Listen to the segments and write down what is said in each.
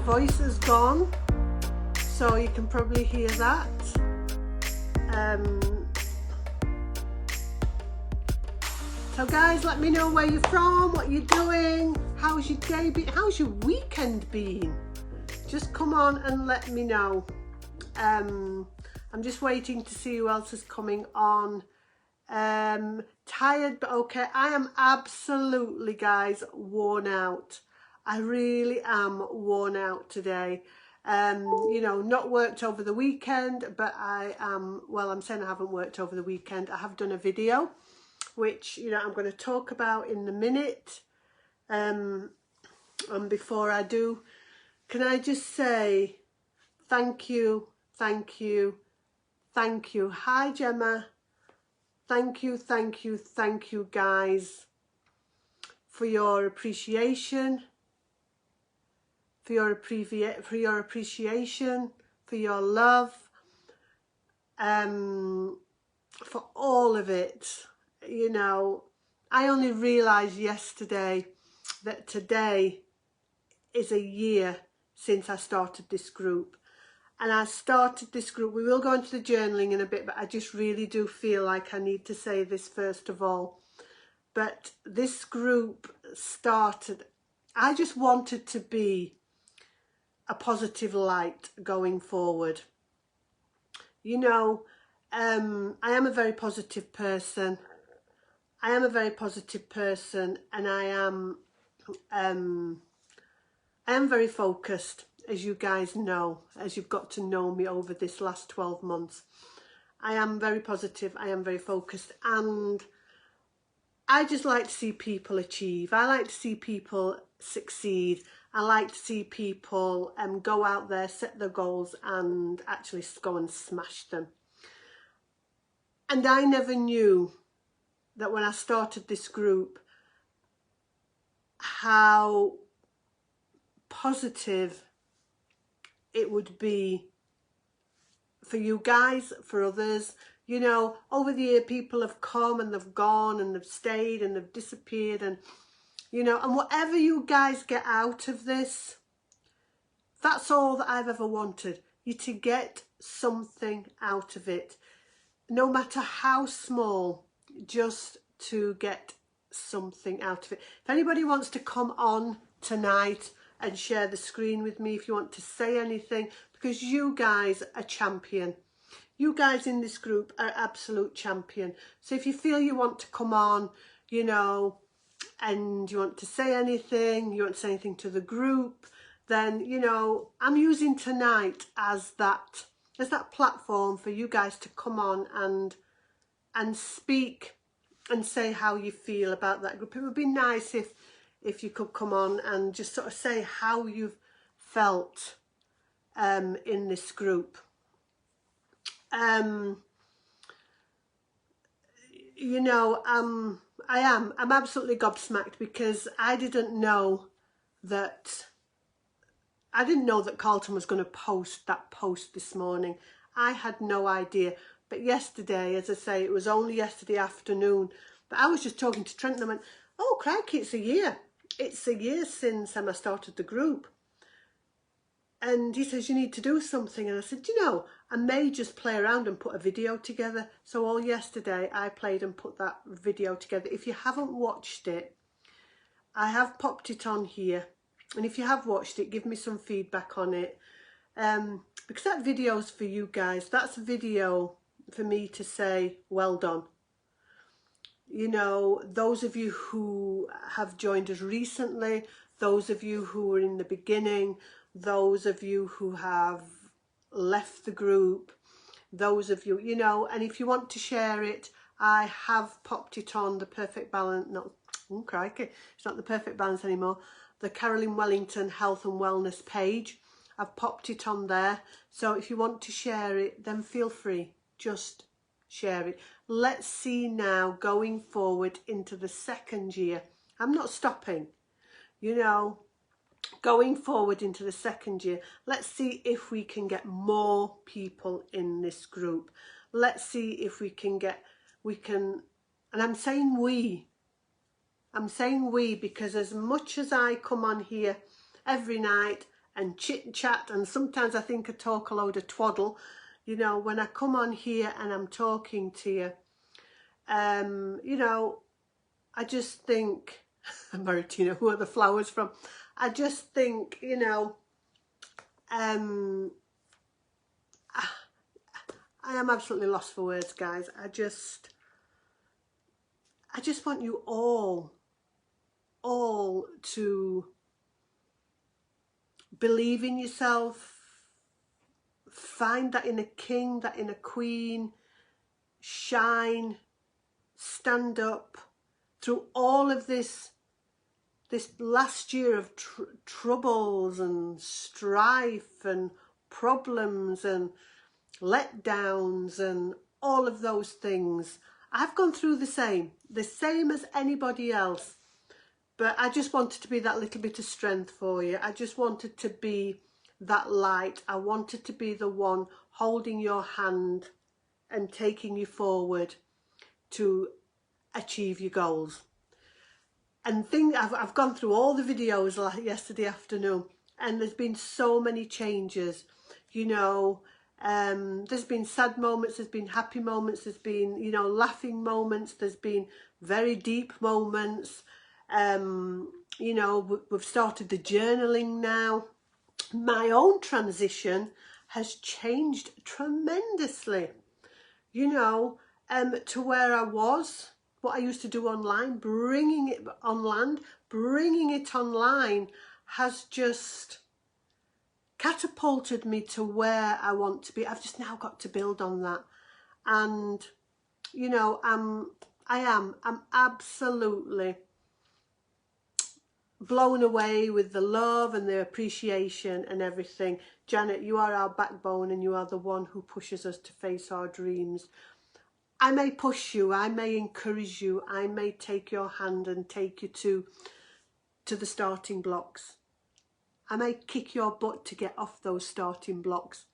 voice has gone, so you can probably hear that. So guys, let me know where you're from, what you're doing, how's your day been, how's your weekend been? Just come on and let me know. I'm just waiting to see who else is coming on. Tired, but okay. I am absolutely, guys, worn out. I really am worn out today. You know, not worked over the weekend, but I am, well, I'm saying I haven't worked over the weekend. I have done a video, which, you know, I'm going to talk about in a minute. And before I do, can I just say thank you, thank you, thank you. Hi, Gemma. Thank you, thank you, thank you, guys, for your appreciation, for your appreciation, for your love, for all of it. You know, I only realised yesterday that today is a year since I started this group. And I started this group, we will go into the journaling in a bit, but I just really do feel like I need to say this first of all. But this group started, I just wanted to be a positive light going forward. You know, I am a very positive person. I am a very positive person, and I am very focused, as you guys know, as you've got to know me over this last 12 months. I am very positive, I am very focused, and I just like to see people achieve. I like to see people succeed. I like to see people go out there, set their goals, and actually go and smash them. And I never knew that when I started this group, how positive it would be for you guys, for others. You know, over the year, people have come and they've gone and they've stayed and they've disappeared, and you know, and whatever you guys get out of this, that's all that I've ever wanted, you to get something out of it, no matter how small, just to get something out of it. If anybody wants to come on tonight and share the screen with me, if you want to say anything, because you guys are champion. You guys in this group are absolute champion. So if you feel you want to come on, you know, and you want to say anything, you want to say anything to the group, then, you know, I'm using tonight as that platform for you guys to come on and speak and say how you feel about that group. It would be nice if you could come on and just sort of say how you've felt in this group. You know, I'm absolutely gobsmacked, because I didn't know that Carlton was going to post that post this morning. I had no idea. But yesterday, as I say, it was only yesterday afternoon, but I was just talking to Trent and I went, oh crikey, it's a year. It's a year since I started the group. And he says, you need to do something. And I said, you know, I may just play around and put a video together. So all yesterday I played and put that video together. If you haven't watched it, I have popped it on here. And if you have watched it, give me some feedback on it. Because that video's for you guys. That's a video for me to say, well done. You know, those of you who have joined us recently, those of you who were in the beginning, those of you who have left the group, those of you, you know, and if you want to share it, I have popped it on the Perfect Balance, not, oh crikey, it's not the Perfect Balance anymore, the Carolyn Wellington Health and Wellness page. I've popped it on there, so if you want to share it, then feel free, just share it. Let's see now, going forward into the second year, I'm not stopping, you know, going forward into the second year, let's see if we can get more people in this group. Let's see if we can, and I'm saying we because as much as I come on here every night and chit and chat, and sometimes I think I talk a load of twaddle, you know, when I come on here and I'm talking to you. You know, I just think, Maritina, who are the flowers from? I just think, you know, I am absolutely lost for words, guys. I just want you all to believe in yourself, find that inner king, that inner queen, shine, stand up through all of this last year of troubles and strife and problems and letdowns and all of those things. I've gone through the same as anybody else, but I just wanted to be that little bit of strength for you. I just wanted to be that light. I wanted to be the one holding your hand and taking you forward to achieve your goals. And I've gone through all the videos like yesterday afternoon, and there's been so many changes, you know. There's been sad moments, there's been happy moments, there's been, you know, laughing moments, there's been very deep moments. You know, we've started the journaling now. My own transition has changed tremendously, you know, to where I was, what I used to do online, bringing it online has just catapulted me to where I want to be. I've just now got to build on that. And, you know, I'm absolutely blown away with the love and the appreciation and everything. Janet, you are our backbone, and you are the one who pushes us to face our dreams. I may push you, I may encourage you, I may take your hand and take you to the starting blocks. I may kick your butt to get off those starting blocks,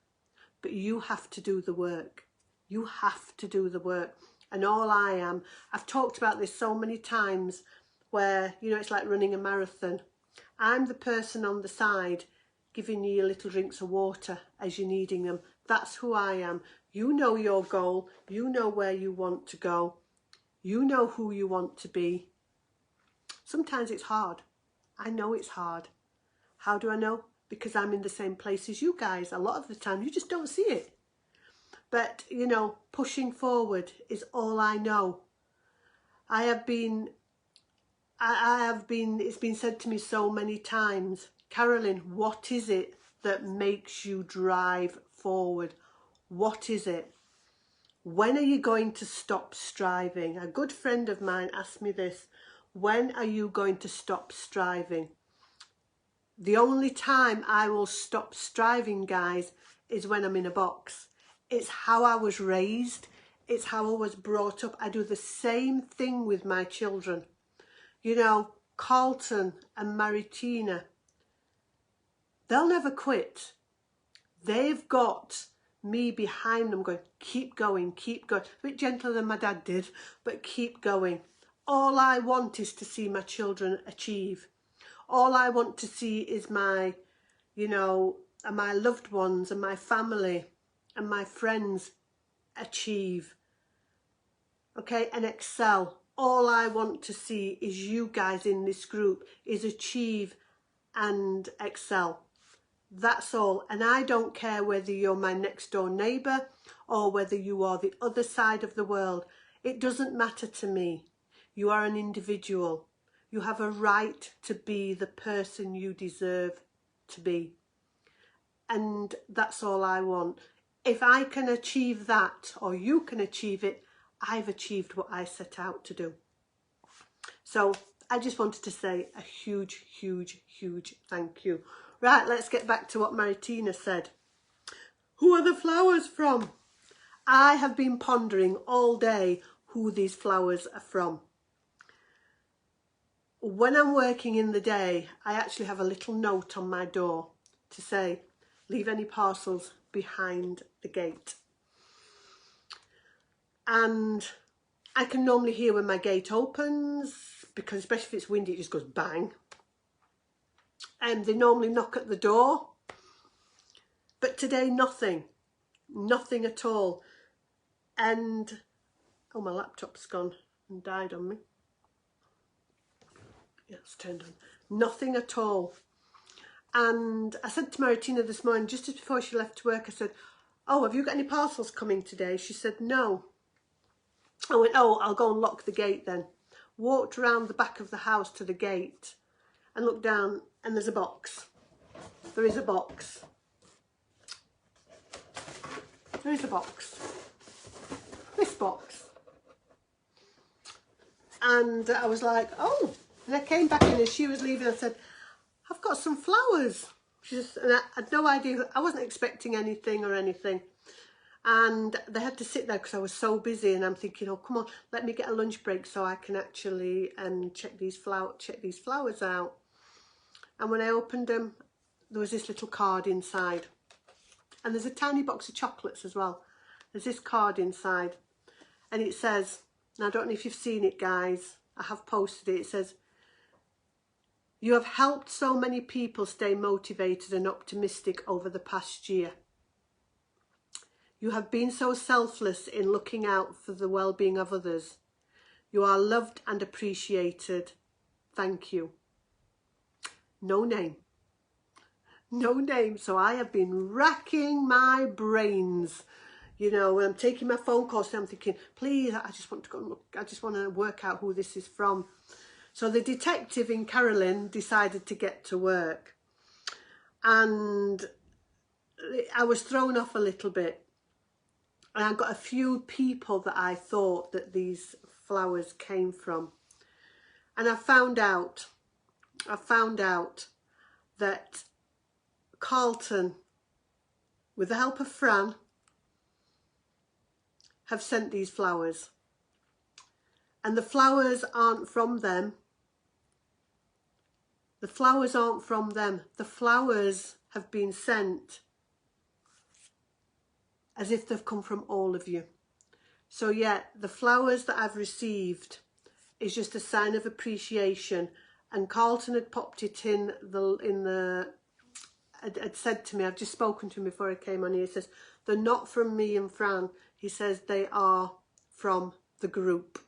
but you have to do the work. You have to do the work. And all I am, I've talked about this so many times, where, you know, it's like running a marathon. I'm the person on the side giving you your little drinks of water as you're needing them. That's who I am. You know your goal, you know where you want to go, you know who you want to be. Sometimes it's hard. I know it's hard. How do I know? Because I'm in the same place as you guys. A lot of the time you just don't see it. But, you know, pushing forward is all I know. It's been said to me so many times, Carolyn, what is it that makes you drive forward? What is it? When are you going to stop striving? A good friend of mine asked me this. When are you going to stop striving? The only time I will stop striving, guys, is when I'm in a box. It's how I was raised. It's how I was brought up. I do the same thing with my children. You know, Carlton and Maritina, they'll never quit. They've got me behind them going, keep going, keep going. A bit gentler than my dad did, but keep going. All I want is to see my children achieve. All I want to see is my, you know, and my loved ones and my family and my friends achieve, okay, and excel. All I want to see is you guys in this group is achieve and excel. That's all. And I don't care whether you're my next door neighbour or whether you are the other side of the world. It doesn't matter to me. You are an individual. You have a right to be the person you deserve to be. And that's all I want. If I can achieve that, or you can achieve it, I've achieved what I set out to do. So I just wanted to say a huge, huge, huge thank you. Right, let's get back to what Maritina said. Who are the flowers from? I have been pondering all day who these flowers are from. When I'm working in the day, I actually have a little note on my door to say, leave any parcels behind the gate. And I can normally hear when my gate opens, because especially if it's windy, it just goes bang. And they normally knock at the door, But today, nothing at all. And, oh, my laptop's gone and died on me. Yeah, it's turned on. Nothing at all. And I said to Maritina this morning, just before she left to work, I said, oh, have you got any parcels coming today? She said, no. I went, oh, I'll go and lock the gate then. Walked around the back of the house to the gate and looked down, and there's a box. There is a box. There is a box. This box. And I was like, oh. And I came back in as she was leaving. I said, I've got some flowers. And I had no idea. I wasn't expecting anything or anything. And they had to sit there because I was so busy. And I'm thinking, oh, come on, let me get a lunch break so I can actually check these flowers out. And when I opened them, there was this little card inside. And there's a tiny box of chocolates as well. There's this card inside. And it says, and I don't know if you've seen it, guys. I have posted it. It says, you have helped so many people stay motivated and optimistic over the past year. You have been so selfless in looking out for the well-being of others. You are loved and appreciated. Thank you. No name. No name. So I have been racking my brains. You know, when I'm taking my phone calls, I'm thinking, please, I just want to go and look. I just want to work out who this is from. So the detective in Carolyn decided to get to work. And I was thrown off a little bit. And I got a few people that I thought that these flowers came from. And I found out that Carlton, with the help of Fran, have sent these flowers. And the flowers aren't from them. The flowers aren't from them. The flowers have been sent as if they've come from all of you. So yeah, the flowers that I've received is just a sign of appreciation. And Carlton had popped it had said to me, I've just spoken to him before I came on here, he says, they're not from me and Fran. He says they are from the group.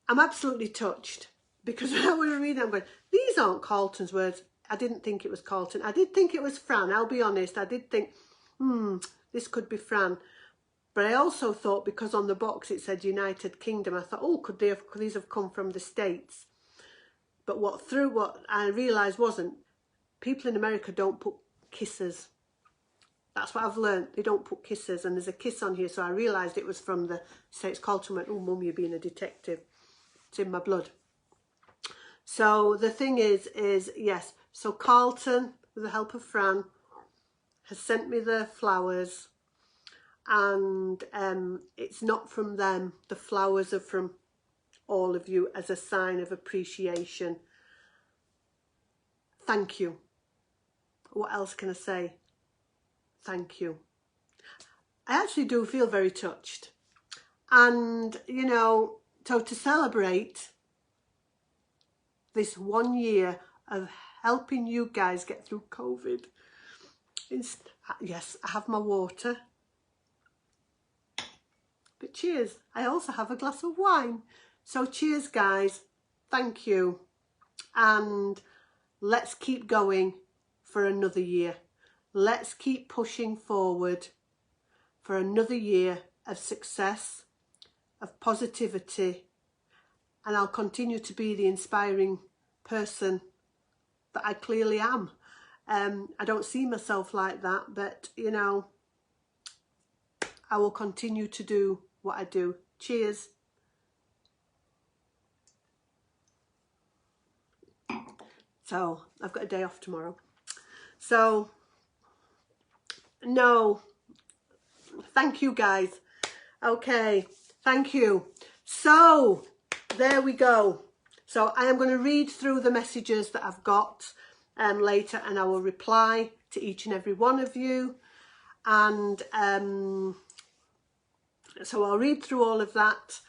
I'm absolutely touched, because when I was reading, I'm going, these aren't Carlton's words. I didn't think it was Carlton. I did think it was Fran, I'll be honest. I did think, this could be Fran. But I also thought, because on the box it said United Kingdom, I thought, oh, could these have come from the States? But what I realised wasn't, people in America don't put kisses. That's what I've learned. They don't put kisses, and there's a kiss on here, so I realised it was from the States. Carlton went, oh, Mum, you're being a detective. It's in my blood. So the thing is yes, so Carlton, with the help of Fran, has sent me the flowers, and it's not from them. The flowers are from all of you as a sign of appreciation. Thank you. What else can I say? Thank you. I actually do feel very touched. And, you know, so to celebrate this 1 year of helping you guys get through COVID, yes, I have my water. But cheers. I also have a glass of wine. So cheers, guys. Thank you. And let's keep going for another year. Let's keep pushing forward for another year of success, of positivity, and I'll continue to be the inspiring person that I clearly am. I don't see myself like that, but, you know, I will continue to do what I do. Cheers. So, I've got a day off tomorrow. So, no, thank you, guys. Okay, thank you. So, there we go. So, I am going to read through the messages that I've got later, and I will reply to each and every one of you. And so I'll read through all of that.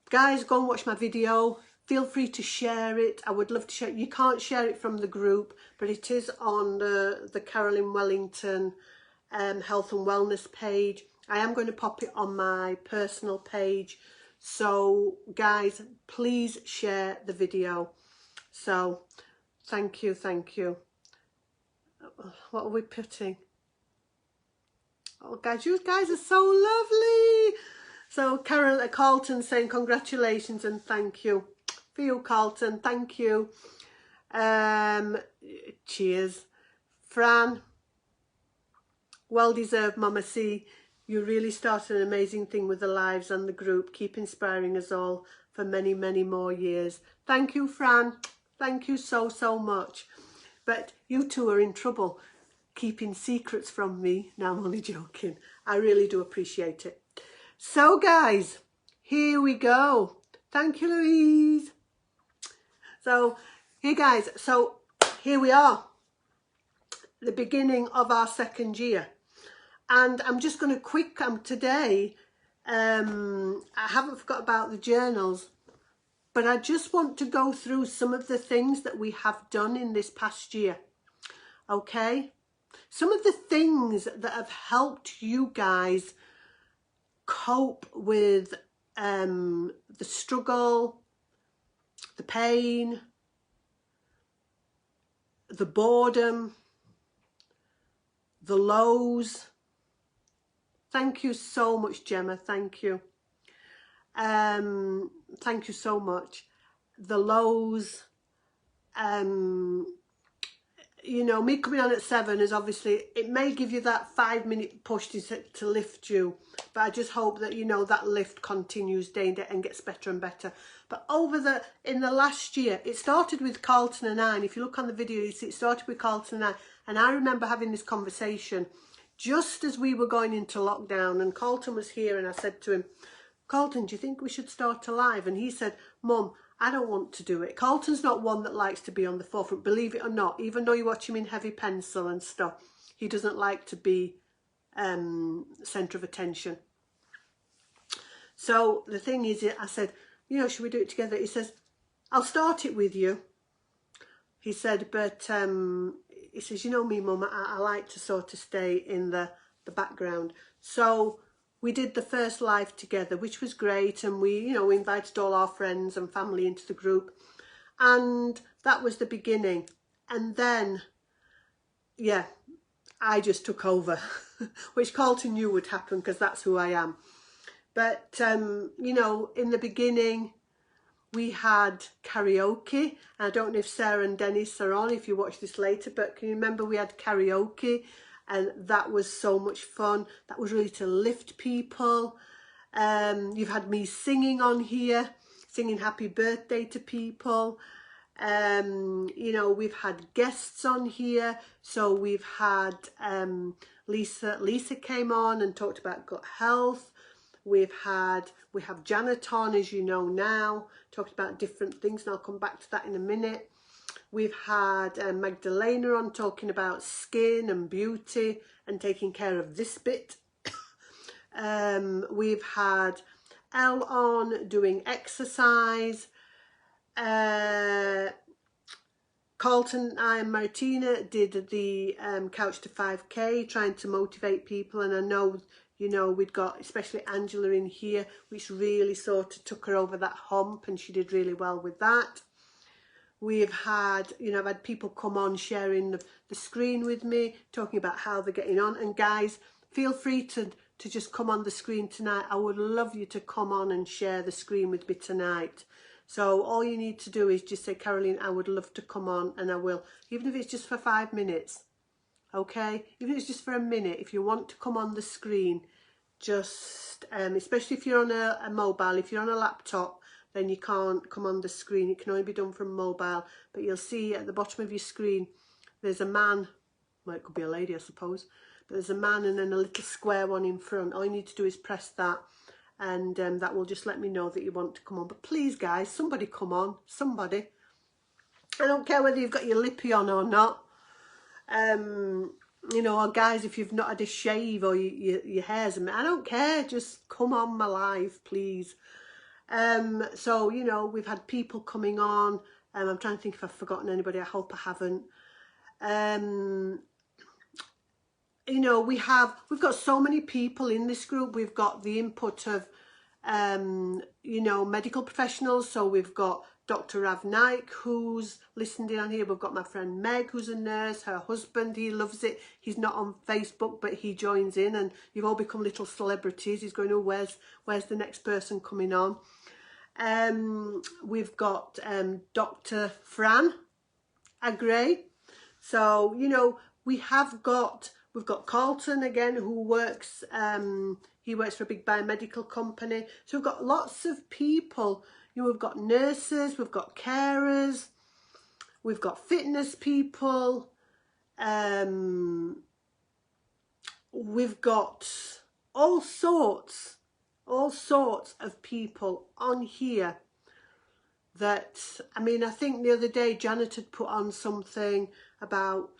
Guys, go and watch my video. Feel free to share it. I would love to share it. You can't share it from the group, but it is on the Carolyn Wellington health and wellness page. I am going to pop it on my personal page. So guys, please share the video. So thank you, thank you. What are we putting? Oh guys, you guys are so lovely. So Carlton saying congratulations and thank you. For you, Carlton, thank you. Cheers. Fran, well deserved, Mama C. You really started an amazing thing with the lives and the group. Keep inspiring us all for many, many more years. Thank you, Fran. Thank you so, so much. But you two are in trouble keeping secrets from me. No, I'm only joking. I really do appreciate it. So guys, here we go. Thank you, Louise. So here guys, so here we are, the beginning of our second year. And I'm just going to today, I haven't forgot about the journals, but I just want to go through some of the things that we have done in this past year. Okay? Some of the things that have helped you guys cope with the struggle, the pain, the boredom, the lows. Thank you so much, Gemma. Thank you. Thank you so much. The lows, you know, me coming on at 7 is obviously, it may give you that 5-minute push to lift you, but I just hope that, you know, that lift continues day and gets better and better. But in the last year, it started with Carlton and I, and if you look on the video, you see it started with Carlton and I remember having this conversation just as we were going into lockdown, and Carlton was here, and I said to him, Carlton, do you think we should start a live? And he said, Mum, I don't want to do it. Carlton's not one that likes to be on the forefront, believe it or not. Even though you watch him in heavy pencil and stuff, he doesn't like to be centre of attention. So the thing is, I said, you know, should we do it together? He says, I'll start it with you. He said, but he says, you know me, Mum, I like to sort of stay in the background. So we did the first live together, which was great, and we, you know, we invited all our friends and family into the group, and that was the beginning. And then, yeah, I just took over, which Carlton knew would happen because that's who I am. But, you know, in the beginning, we had karaoke. I don't know if Sarah and Dennis are on, if you watch this later, but can you remember we had karaoke? And that was so much fun. That was really to lift people. You've had me singing on here, singing happy birthday to people. You know, we've had guests on here. So we've had Lisa. Lisa came on and talked about gut health. We have Janet on, as you know now, talked about different things, and I'll come back to that in a minute. We've had Magdalena on talking about skin and beauty and taking care of this bit. We've had Elle on doing exercise. Carlton, I and Martina did the Couch to 5K, trying to motivate people. And I know, you know, we'd got especially Angela in here, which really sort of took her over that hump, and she did really well with that. We've had, you know, I've had people come on sharing the screen with me, talking about how they're getting on. And guys, feel free to just come on the screen tonight. I would love you to come on and share the screen with me tonight. So all you need to do is just say, Caroline, I would love to come on, and I will. Even if it's just for 5 minutes, okay? Even if it's just for a minute, if you want to come on the screen, just, especially if you're on a mobile, if you're on a laptop, then you can't come on the screen. It can only be done from mobile. But you'll see at the bottom of your screen, there's a man. Well, it could be a lady, I suppose. But there's a man and then a little square one in front. All you need to do is press that, and that will just let me know that you want to come on. But please, guys, somebody come on. Somebody. I don't care whether you've got your lippy on or not. You know, or guys, if you've not had a shave or your hair's a mess, I don't care. Just come on my live, please. So, you know, we've had people coming on. I'm trying to think if I've forgotten anybody. I hope I haven't. You know, we've got so many people in this group. We've got the input of, you know, medical professionals. So we've got Dr. Rav Naik, who's listened in on here. We've got my friend Meg, who's a nurse. Her husband, he loves it. He's not on Facebook, but he joins in, and you've all become little celebrities. He's going, oh, where's the next person coming on? We've got Dr. Fran Agray. So, you know, we've got Carlton again, who works, he works for a big biomedical company. So we've got lots of people. You know, we've got nurses, we've got carers, we've got fitness people, we've got all sorts of people on here that, I mean, I think the other day Janet had put on something about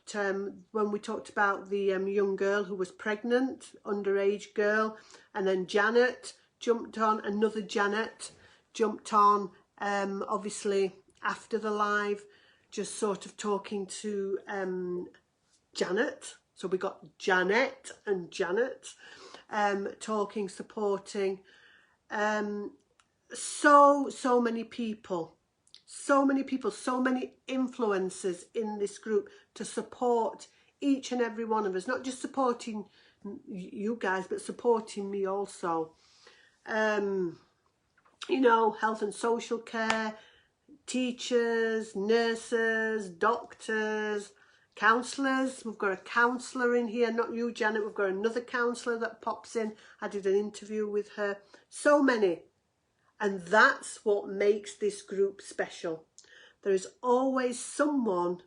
when we talked about the young girl who was pregnant, underage girl, and then Janet jumped on, another Janet jumped on, obviously after the live, just sort of talking to Janet. So we got Janet and Janet talking, supporting. So many people, so many influencers in this group to support each and every one of us, not just supporting you guys, but supporting me also. You know, health and social care, teachers, nurses, doctors, counsellors. We've got a counsellor in here, not you, Janet. We've got another counsellor that pops in. I did an interview with her. So many. And that's what makes this group special. There is always someone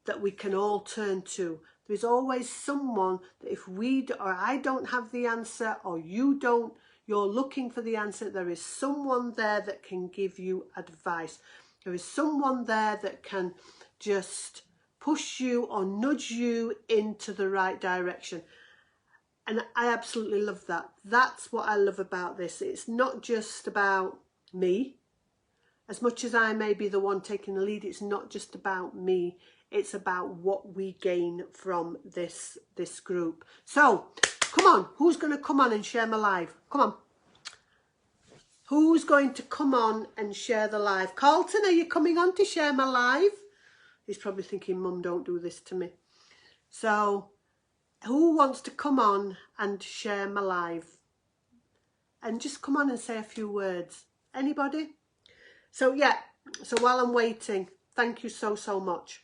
that we can all turn to. There is always someone that if we or I don't have the answer, or you don't, you're looking for the answer, there is someone there that can give you advice. There is someone there that can just push you or nudge you into the right direction. And I absolutely love that. That's what I love about this. It's not just about me. As much as I may be the one taking the lead, it's not just about me. It's about what we gain from this group. So, come on. Who's going to come on and share my live? Come on. Who's going to come on and share the live? Carlton, are you coming on to share my live? He's probably thinking, Mum, don't do this to me. So, who wants to come on and share my live? And just come on and say a few words. Anybody? So yeah, so while I'm waiting, thank you so much.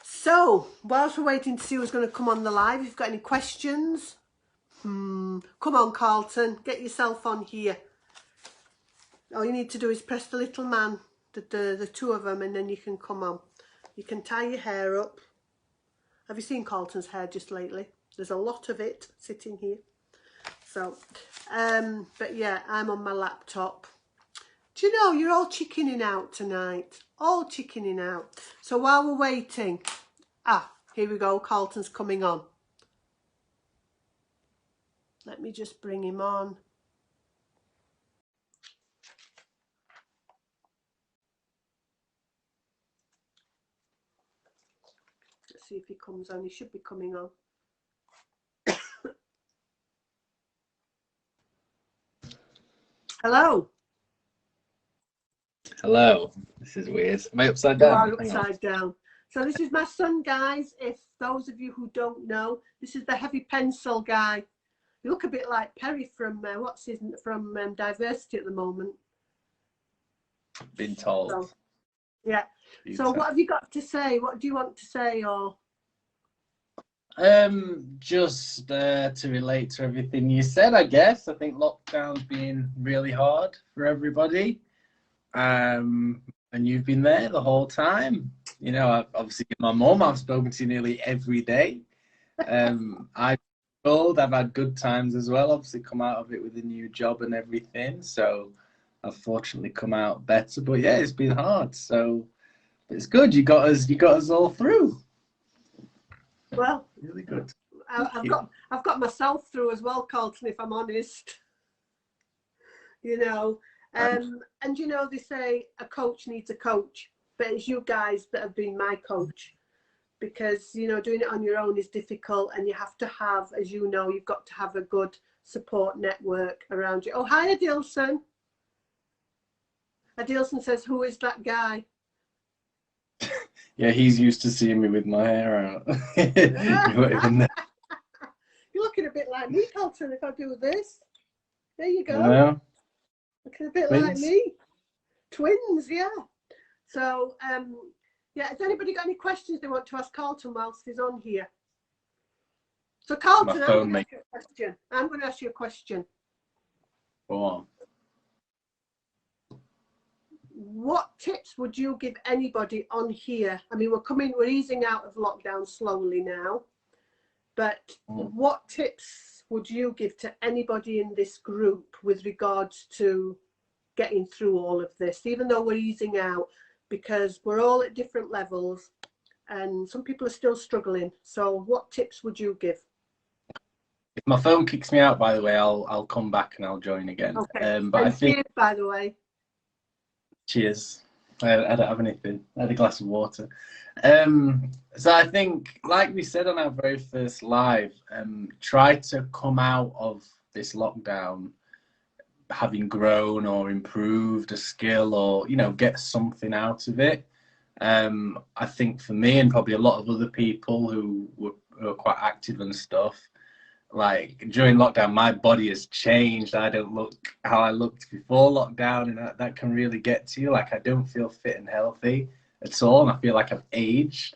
So, whilst we're waiting to see who's going to come on the live, if you've got any questions, come on Carlton, get yourself on here. All you need to do is press the little man, the two of them, and then you can come on. You can tie your hair up. Have you seen Carlton's hair just lately? There's a lot of it sitting here. So, but yeah, I'm on my laptop. Do you know, you're all chickening out tonight. All chickening out. So while we're waiting, here we go, Carlton's coming on. Let me just bring him on. Let's see if he comes on. He should be coming on. Hello. Hello. This is weird. Am I upside down? You are upside down. So this is my son, guys. If those of you who don't know, this is the heavy pencil guy. You look a bit like Perry from from Diversity at the moment. Been told. So, yeah. So what have you got to say? What do you want to say? Or just to relate to everything you said, I guess. I think lockdown's been really hard for everybody. And you've been there the whole time. You know, obviously my mum, I've spoken to nearly every day. I've had good times as well. Obviously come out of it with a new job and everything. So I've fortunately come out better. But yeah, it's been hard. So it's good. You got us all through. Well, really good. I've got myself through as well, Carlton, if I'm honest. you know. And you know, they say a coach needs a coach, but it's you guys that have been my coach, because you know, doing it on your own is difficult, and you have to have, as you know, you've got to have a good support network around you. Oh, hi, Adilson. Adilson says, who is that guy? Yeah, he's used to seeing me with my hair out. You won't even know. You're looking a bit like me, Colton, if I do this. There you go. No. Looking a bit Twins. like me. Twins, yeah. So, yeah, has anybody got any questions they want to ask Carlton whilst he's on here? So, Carlton, I'm going to ask you a question. I'm going to ask you a question. Go on. What tips would you give anybody on here? I mean, we're easing out of lockdown slowly now, but what tips would you give to anybody in this group with regards to getting through all of this, even though we're easing out, because we're all at different levels and some people are still struggling? So what tips would you give? If my phone kicks me out, by the way, I'll come back and I'll join again. Okay. But I think, cheers, by the way. Cheers. I don't have anything. I had a glass of water. So I think, like we said on our very first live, try to come out of this lockdown having grown or improved a skill, or, you know, get something out of it. I think for me, and probably a lot of other people who were quite active and stuff, like during lockdown, my body has changed. I don't look how I looked before lockdown, and that can really get to you. Like, I don't feel fit and healthy at all, and I feel like I've aged.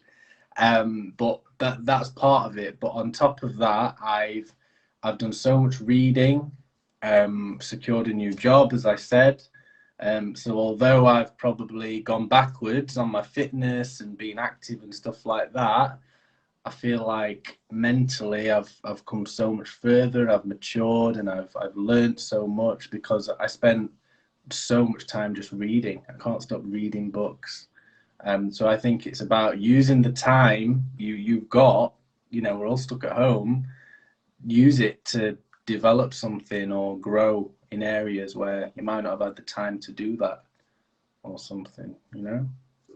But that's part of it. But on top of that, I've done so much reading, secured a new job, as I said. So although I've probably gone backwards on my fitness and being active and stuff like that, I feel like mentally I've come so much further. I've matured, and I've learned so much because I spent so much time just reading. I can't stop reading books. So I think it's about using the time you've got. You know, we're all stuck at home. Use it to develop something or grow in areas where you might not have had the time to do that, or something, you know?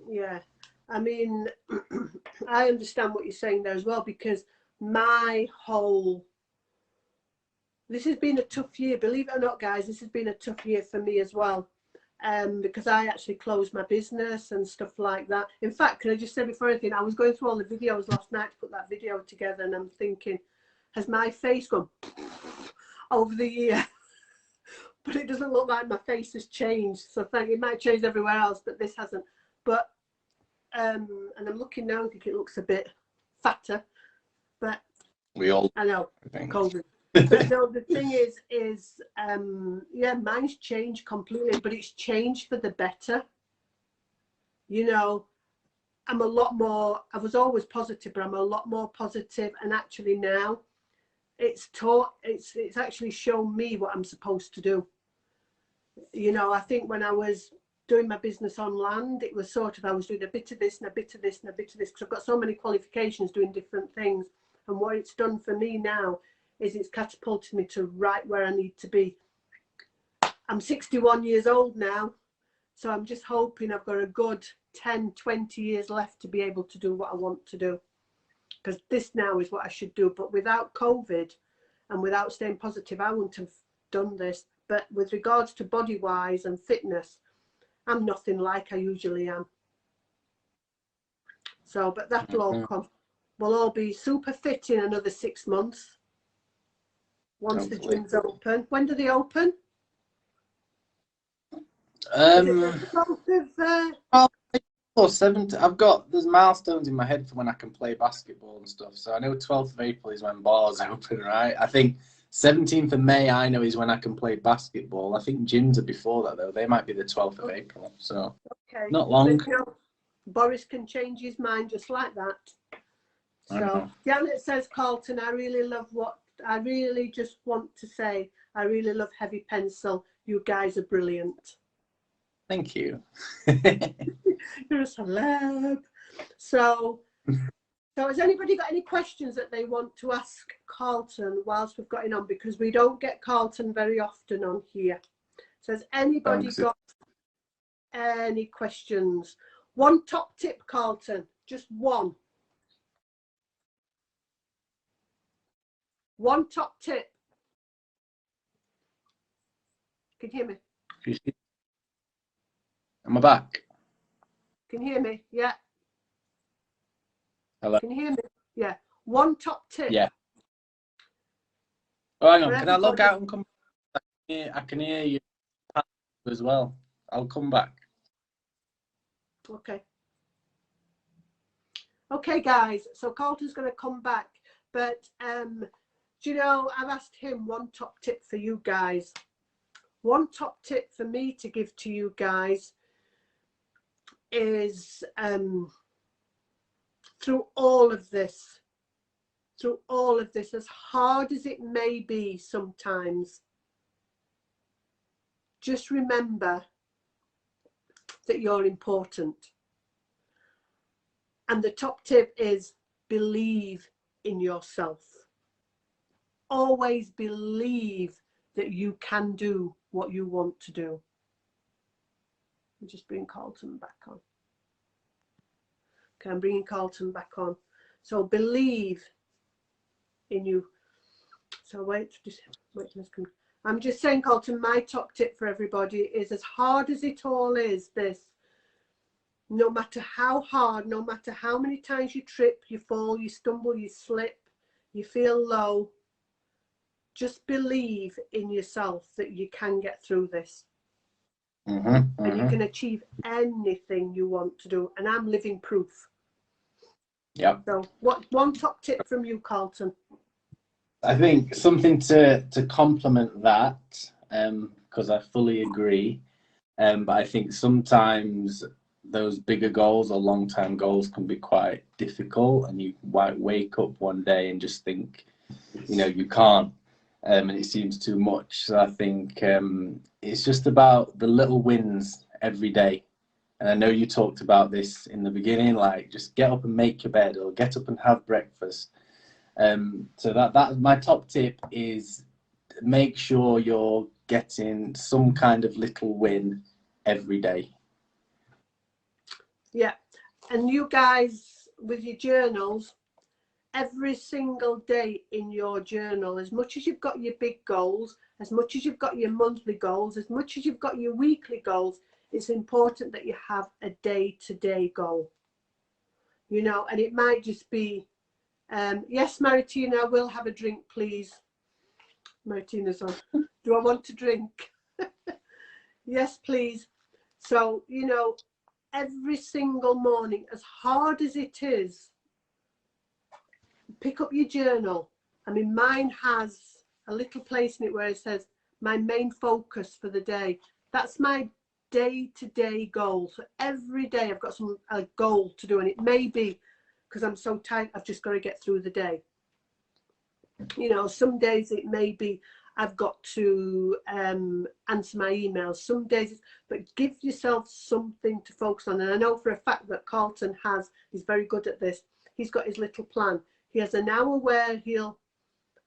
Yeah. I mean, I understand what you're saying there as well, because this has been a tough year, believe it or not, guys. This has been a tough year for me as well, because I actually closed my business and stuff like that. In fact, can I just say before anything, I was going through all the videos last night to put that video together, and I'm thinking, has my face gone over the year? But it doesn't look like my face has changed. So it might change everywhere else, but this hasn't. But and I'm looking now and think it looks a bit fatter, but We all, I know, think. COVID. But no, the thing is yeah, mine's changed completely, but it's changed for the better. You know, I'm a lot more, I was always positive, but I'm a lot more positive, and actually now it's actually shown me what I'm supposed to do. You know, I think when I was doing my business on land, it was sort of, I was doing a bit of this and a bit of this and a bit of this, because I've got so many qualifications doing different things. And what it's done for me now is it's catapulted me to right where I need to be. I'm 61 years old now, so I'm just hoping I've got a good 10, 20 years left to be able to do what I want to do, because this now is what I should do. But without COVID and without staying positive, I wouldn't have done this. But with regards to body wise and fitness, I'm nothing like I usually am. So, but that'll all come. We'll all be super fit in another 6 months once hopefully the gyms open. When do they open? Or 7th. There's milestones in my head for when I can play basketball and stuff. So I know 12th of April is when bars open, right? I think 17th of May I know is when I can play basketball. I think gyms are before that though. They might be the 12th of April. So okay, not long. So, you know, Boris can change his mind just like that. So Janet says, Carlton, I really just want to say, I really love Heavy Pencil. You guys are brilliant. Thank you. You're a celeb. So has anybody got any questions that they want to ask Carlton whilst we've got him on? Because we don't get Carlton very often on here. So has anybody Thanks. got any questions? One top tip, Carlton, just one. One top tip. Can you hear me? Am I back? Can you hear me? Yeah. Hello? Can you hear me? Yeah. One top tip. Yeah. Oh, hang on. For Can I log everybody. out and come back? I can hear you as well. I'll come back. Okay. Okay, guys. So Carlton's going to come back. But, do you know, I've asked him one top tip for you guys. One top tip for me to give to you guys is through all of this, as hard as it may be sometimes, just remember that you're important. And the top tip is believe in yourself. Always believe that you can do what you want to do. I'll just bring Carlton back on. Okay, I'm bringing Carlton back on. So believe in you. So wait, I'm just saying, Carlton, my top tip for everybody is, as hard as it all is, this, no matter how hard, no matter how many times you trip, you fall, you stumble, you slip, you feel low, just believe in yourself that you can get through this. And you can achieve anything you want to do. And I'm living proof. Yep. So what one top tip from you, Carlton? I think something to complement that, because I fully agree. But I think sometimes those bigger goals or long-term goals can be quite difficult, and you might wake up one day and just think, you can't, and it seems too much. So I think it's just about the little wins every day. And I know you talked about this in the beginning, like just get up and make your bed, or get up and have breakfast. So that my top tip is make sure you're getting some kind of little win every day. Yeah, and you guys with your journals, every single day in your journal, as much as you've got your big goals, as much as you've got your monthly goals, as much as you've got your weekly goals, it's important that you have a day-to-day goal. And it might just be, yes, Maritina, I will have a drink, please. Maritina's on. Do I want to drink? Yes, please. So, every single morning, as hard as it is, pick up your journal. I mean, mine has a little place in it where it says my main focus for the day. That's my day-to-day goal. So every day I've got a goal to do, and it may be because I'm so tired, I've just got to get through the day. Some days it may be I've got to answer my emails. Some days, but give yourself something to focus on. And I know for a fact that Carlton he's very good at this. He's got his little plan. He has an hour where he'll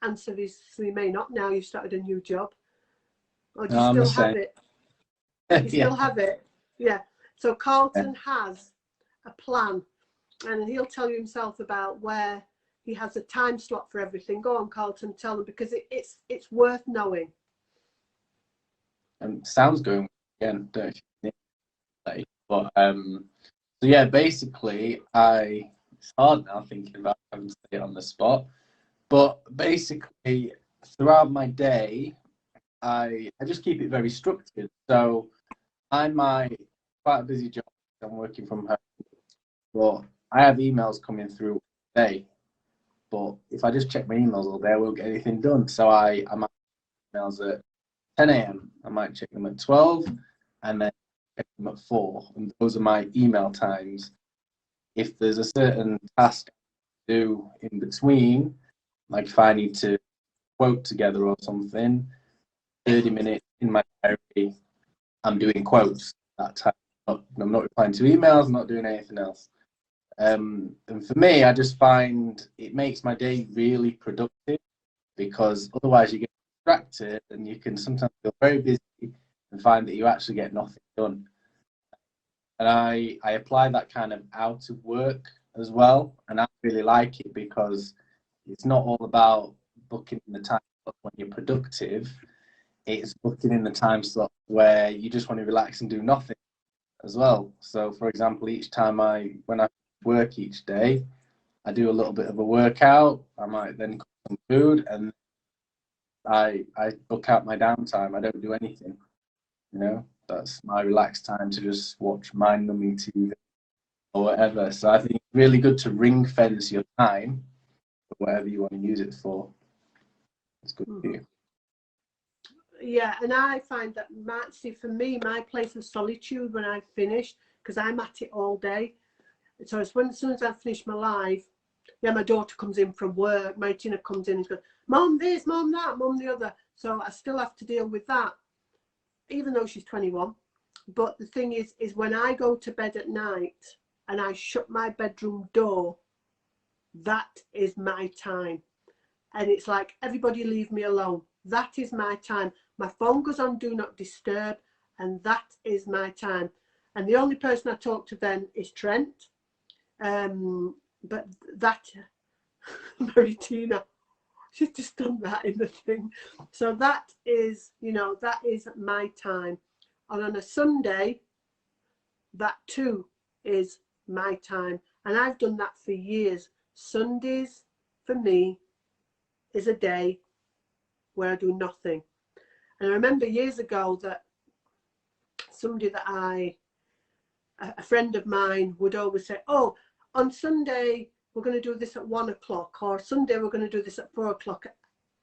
answer his, so he may not now, you've started a new job. Or do you still have it? You still have it? Yeah. So Carlton has a plan, and he'll tell you himself about where he has a time slot for everything. Go on, Carlton, tell them, because it's worth knowing. Sounds going again, don't you? But so yeah, basically, it's hard now thinking about having to say it on the spot. But basically, throughout my day, I just keep it very structured. So I'm quite a busy job. I'm working from home, but I have emails coming through today. But if I just check my emails all day, I won't get anything done. So I might check emails at 10 a.m. I might check them at 12, and then check them at 4. And those are my email times. If there's a certain task to do in between, like if I need to quote together or something, 30 minutes in my diary, I'm doing quotes that time. I'm not replying to emails, I'm not doing anything else. And for me, I just find it makes my day really productive, because otherwise you get distracted and you can sometimes feel very busy and and find that you actually get nothing done. And I apply that kind of out of work as well. And I really like it because it's not all about booking in the time slot when you're productive. It's booking in the time slot where you just want to relax and do nothing as well. So, for example, each time when I work each day, I do a little bit of a workout. I might then cook some food, and I book out my downtime. I don't do anything. That's my relaxed time to just watch mind-numbing TV or whatever. So I think it's really good to ring fence your time for whatever you want to use it for. It's good for you. Yeah, and I find that, for me, my place of solitude when I finish, because I'm at it all day. So it's as soon as I finish my live, my daughter comes in from work, Martina comes in and goes, Mom this, Mom that, Mom the other. So I still have to deal with that, even though she's 21. But the thing is when I go to bed at night and I shut my bedroom door, that is my time. And it's like, everybody leave me alone. That is my time. My phone goes on do not disturb, and that is my time. And the only person I talk to then is Trent. But that, Maritina, she's just done that in the thing. So that is, that is my time. And on a Sunday, that too is my time. And I've done that for years. Sundays, for me, is a day where I do nothing. And I remember years ago that somebody that a friend of mine would always say, oh, on Sunday, we're going to do this at 1 o'clock, or Sunday, we're going to do this at 4 o'clock.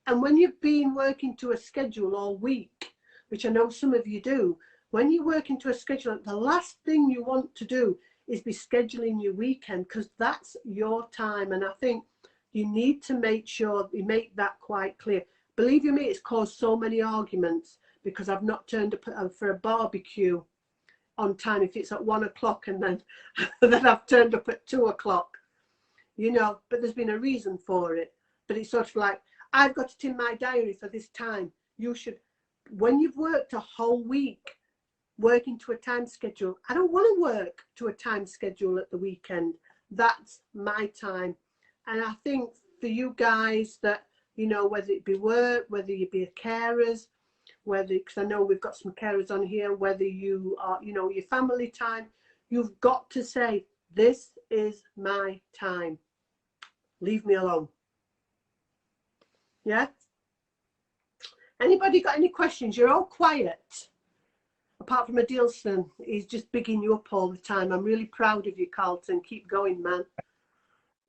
And when you've been working to a schedule all week, which I know some of you do, when you work into a schedule, the last thing you want to do is be scheduling your weekend, because that's your time. And I think you need to make sure you make that quite clear. Believe you me, it's caused so many arguments because I've not turned up for a barbecue on time if it's at 1 o'clock, and then I've turned up at 2 o'clock, but there's been a reason for it. But it's sort of like, I've got it in my diary for this time. You should, when you've worked a whole week, working to a time schedule, I don't want to work to a time schedule at the weekend. That's my time. And I think for you guys that, whether it be work, whether you be a carers, because I know we've got some carers on here, whether you are, your family time, you've got to say, this is my time. Leave me alone. Yeah? Anybody got any questions? You're all quiet. Apart from Adilson, he's just bigging you up all the time. I'm really proud of you, Carlton. Keep going, man.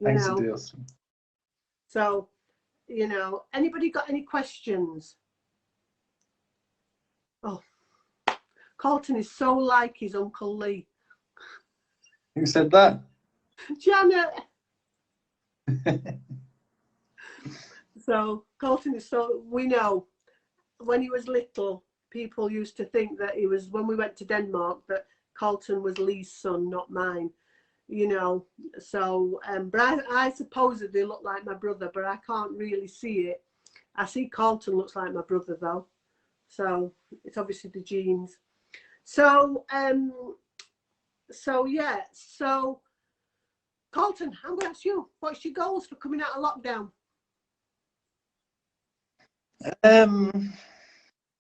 Thanks, Adilson. So, anybody got any questions? Oh, Carlton is so like his Uncle Lee. Who said that? Janet. So Carlton is we know when he was little, people used to think that he was, when we went to Denmark, that Carlton was Lee's son, not mine. So but I supposedly look like my brother, but I can't really see it. I see Carlton looks like my brother though, so it's obviously the genes. So yeah, so Carlton, I'm going to ask you, what's your goals for coming out of lockdown?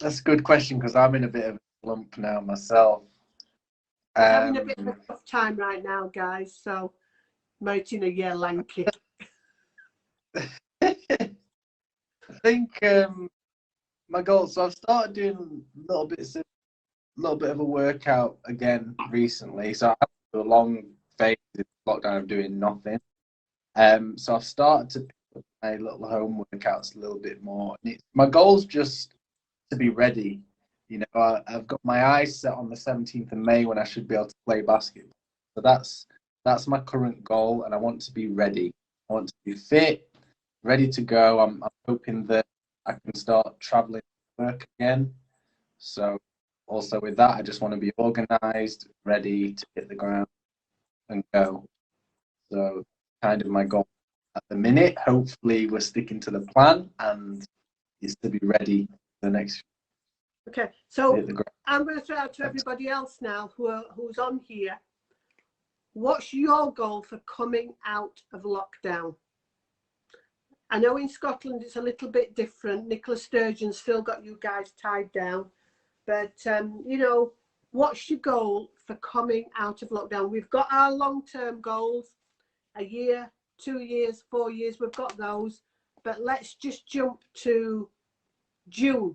That's a good question, because I'm in a bit of a slump now myself. Having a bit of a tough time right now, guys. So, Martina, yeah, lanky. I think my goals. So I've started doing a little bit of a workout again recently. So I had a long phase in lockdown of doing nothing. So I've started to pick up my little home workouts a little bit more. My goal's just to be ready. I've got my eyes set on the 17th of May when I should be able to play basketball. So that's my current goal, and I want to be ready. I want to be fit, ready to go. I'm hoping that I can start traveling to work again. So also with that, I just want to be organised, ready to hit the ground and go. So kind of my goal at the minute. Hopefully we're sticking to the plan, and it's to be ready for the next. Okay, so hit the ground. I'm going to throw out to everybody else now who's on here. What's your goal for coming out of lockdown? I know in Scotland it's a little bit different. Nicola Sturgeon's still got you guys tied down. But, you know, what's your goal for coming out of lockdown? We've got our long-term goals, a year, 2 years, 4 years, we've got those. But let's just jump to June.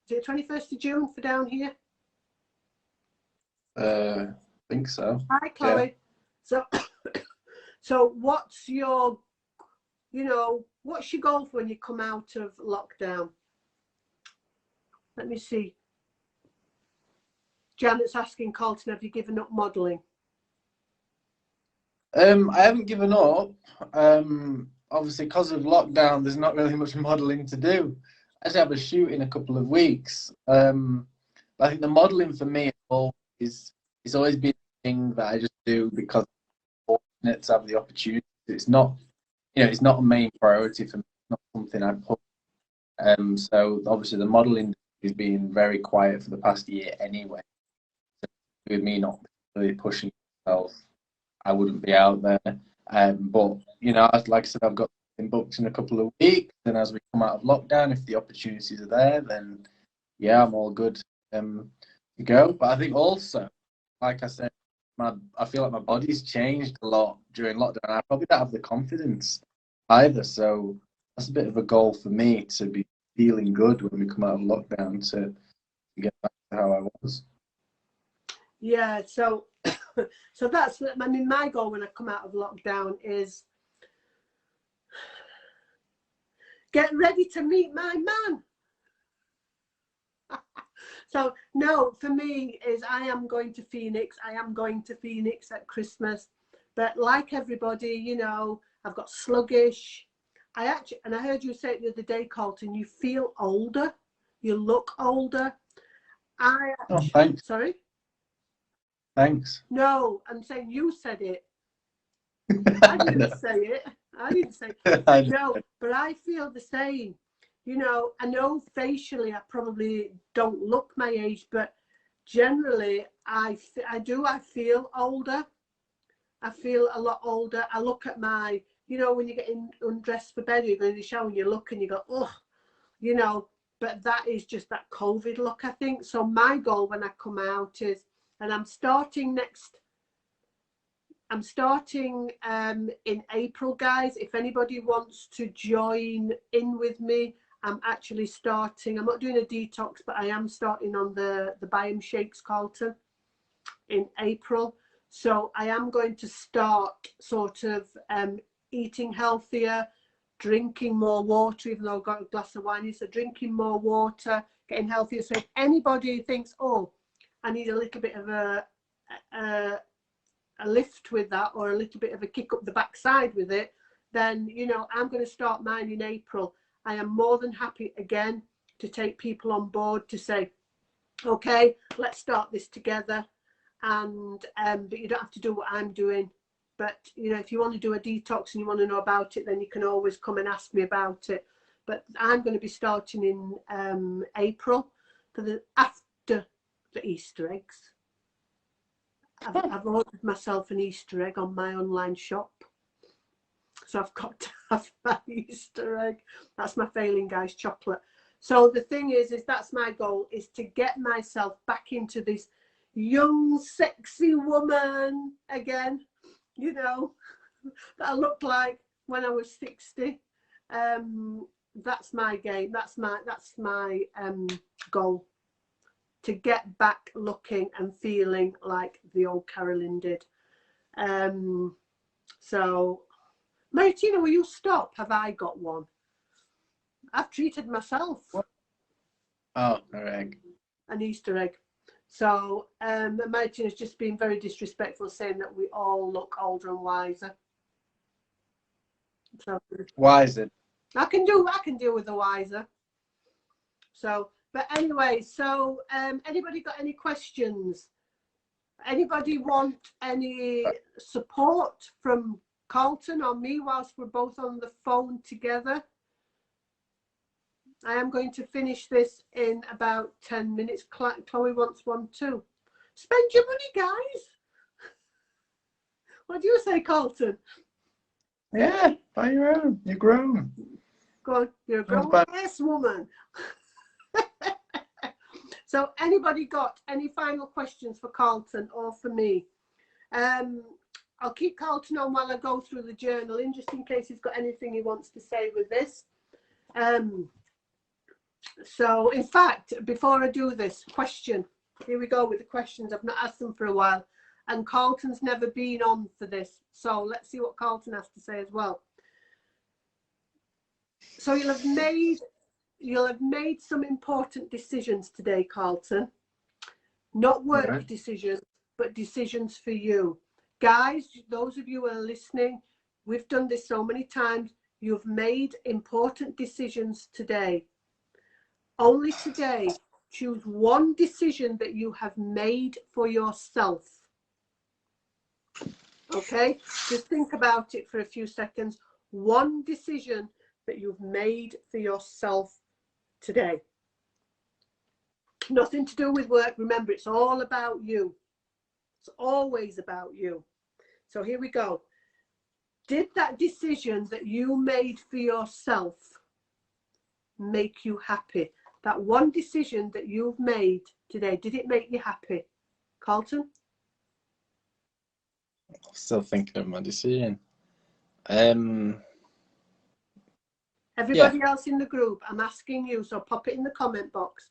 Is it 21st of June for down here? I think so. Hi, Chloe. Yeah. So what's your, you know, what's your goal for when you come out of lockdown? Let me see. Janet's asking, Carlton, have you given up modelling? I haven't given up. Obviously, because of lockdown, there's not really much modelling to do. I actually have a shoot in a couple of weeks. I think the modelling for me is it's always been a thing that I just do because I'm fortunate to have the opportunity. It's not, you know, it's not a main priority for me. It's not something I put. So obviously the modelling has been very quiet for the past year anyway. So with me not really pushing myself, I wouldn't be out there. But you know, like I said, I've got something booked in a couple of weeks, and as we come out of lockdown, if the opportunities are there, then yeah, I'm all good to go. But I think also, like I said, I feel like my body's changed a lot during lockdown. I probably don't have the confidence either, so that's a bit of a goal for me, to be feeling good when we come out of lockdown, to get back to how I was. Yeah, so so that's, I mean, my goal when I come out of lockdown is get ready to meet my man. So no, for me is I am going to Phoenix. I am going to Phoenix at Christmas. But like everybody, you know, I've got sluggish. I actually, and I heard you say it the other day, Carlton, you feel older. You look older. Oh, thanks. Sorry? Thanks. No, I'm saying you said it. I didn't say it. I didn't say it. No, but I feel the same. You know, I know facially I probably don't look my age, but generally I feel older. I feel a lot older. I look at my, you know, when you get undressed for bed, you go in the shower and you look and you go, oh, you know, but that is just that COVID look, I think. So my goal when I come out is, and I'm starting in April, guys. If anybody wants to join in with me, I'm actually starting. I'm not doing a detox, but I am starting on the Biome Shakes, Carlton, in April. So I am going to start sort of eating healthier, drinking more water, even though I've got a glass of wine. So drinking more water, getting healthier. So if anybody thinks, oh, I need a little bit of a lift with that, or a little bit of a kick up the backside with it, then, you know, I'm going to start mine in April. I am more than happy again to take people on board to say, okay, let's start this together. And but you don't have to do what I'm doing. But you know, if you want to do a detox and you want to know about it, then you can always come and ask me about it. But I'm going to be starting in April for after the Easter eggs. I've ordered myself an Easter egg on my online shop. So I've got to have my Easter egg. That's my failing, guys, chocolate. So the thing is that's my goal, is to get myself back into this young, sexy woman again, you know, that I looked like when I was 60. That's my game. That's my goal, to get back looking and feeling like the old Carolyn did. So, Maritina, will you stop? Have I got one? I've treated myself. Oh, an egg. An Easter egg. So, Martina's just been very disrespectful, saying that we all look older and wiser. So, Wiser. I can deal with the wiser. So, but anyway, so anybody got any questions? Anybody want any support from Carlton or me whilst we're both on the phone together? I am going to finish this in about 10 minutes. Chloe wants one too. Spend your money, guys. What do you say, Carlton? Yeah, buy your own. You're grown. Go on, you're a grown-ass woman. So anybody got any final questions for Carlton or for me? I'll keep Carlton on while I go through the journaling, just in case he's got anything he wants to say with this. So in fact, before I do this, question. Here we go with the questions. I've not asked them for a while. And Carlton's never been on for this. So let's see what Carlton has to say as well. So you'll have made some important decisions today, Carlton. Not work decisions, but decisions for you. Guys, those of you who are listening, we've done this so many times. You've made important decisions today. Only today, choose one decision that you have made for yourself. Okay, just think about it for a few seconds. One decision that you've made for yourself today. Nothing to do with work. Remember, it's all about you. It's always about you. So here we go. Did that decision that you made for yourself make you happy? That one decision that you've made today, did it make you happy? Carlton? Still thinking of my decision. Everybody else in the group, I'm asking you, so pop it in the comment box.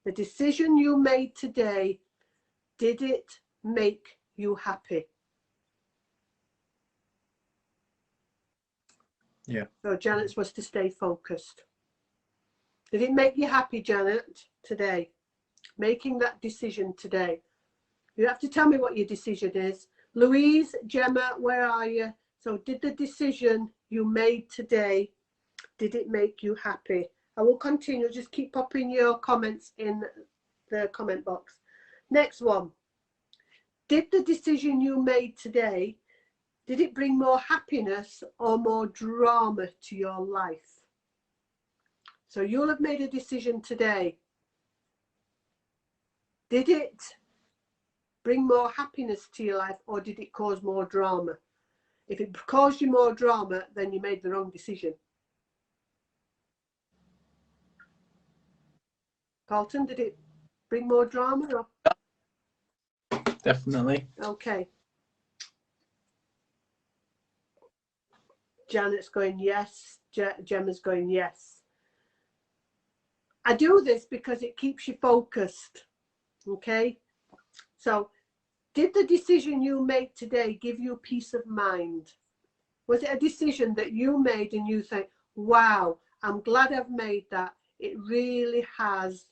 The decision you made today, did it make you happy? Yeah. So Janet's was to stay focused. Did it make you happy, Janet, today? Making that decision today. You have to tell me what your decision is. Louise, Gemma, where are you? So did the decision you made today, did it make you happy? I will continue. Just keep popping your comments in the comment box. Next one. Did the decision you made today, did it bring more happiness or more drama to your life? So you'll have made a decision today. Did it bring more happiness to your life or did it cause more drama? If it caused you more drama, then you made the wrong decision. Carlton, did it bring more drama? Or? Definitely. Okay. Janet's going yes. Gemma's going yes. I do this because it keeps you focused. Okay. So, did the decision you make today give you peace of mind? Was it a decision that you made and you think, wow, I'm glad I've made that. It really has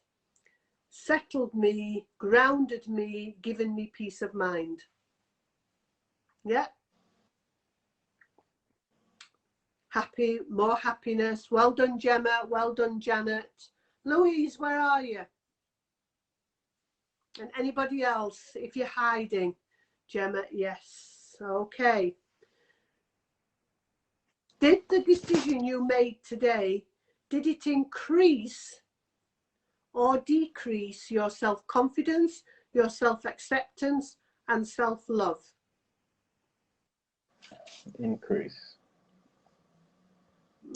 settled me, grounded me, given me peace of mind. Yeah. Happy, more happiness. Well done, Gemma. Well done, Janet. Louise, where are you? And anybody else, if you're hiding? Gemma, yes. Okay. Did the decision you made today, did it increase or decrease your self-confidence, your self-acceptance and self-love? Increase.